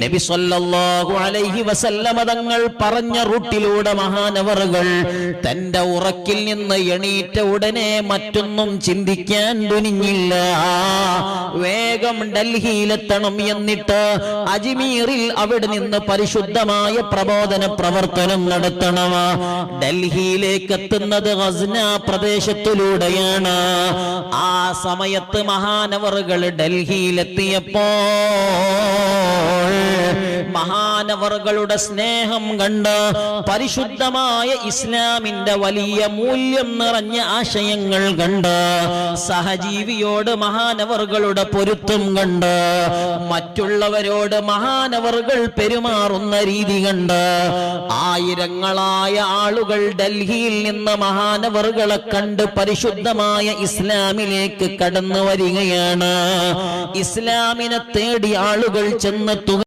നബി സല്ലല്ലാഹു അലൈഹി വസല്ലമ തങ്ങൾ പറഞ്ഞ റൂട്ടിലൂടെ മഹാനവറുകൾ തന്റെ ഉറക്കിൽ നിന്ന് എണീറ്റ ഉടനെ മറ്റൊന്നും ചിന്തിക്കാൻ തുനിഞ്ഞില്ല. വേഗം ഡൽഹിയിലെത്തണം, എന്നിട്ട് അജ്മീറിൽ അവിടെ നിന്ന് പരിശുദ്ധമായ പ്രബോധന പ്രവർത്തനം നടത്തണം. ഡൽഹിയിലേക്ക് എത്തുന്നത് ഗസ്ന പ്രദേശത്തിലൂടെയാണ്. ആ സമയത്ത് മഹാനവറുകൾ ഡൽഹിയിലെത്തിയപ്പോൾ മഹാനവറുകളുടെ സ്നേഹം കണ്ട്, പരിശുദ്ധമായ ഇസ്ലാമിന്റെ വലിയ മൂല്യം നിറഞ്ഞ ആശയങ്ങൾ കണ്ട്, സഹജീവിയോട് മഹാനവറുകളുടെ പൊരുത്തം കണ്ട്, മറ്റുള്ളവരോട് മഹാനവറുകൾ പെരുമാറുന്ന രീതി കണ്ട് ആയിരങ്ങളായ ആളുകൾ ഡൽഹിയിൽ നിന്ന് മഹാനവറുകളെ കണ്ട് പരിശുദ്ധമായ ഇസ്ലാമിലേക്ക് കടന്നു വരികയാണ്. ഇസ്ലാമിനെ തേടി ആളുകൾ ചെന്നെത്തുക.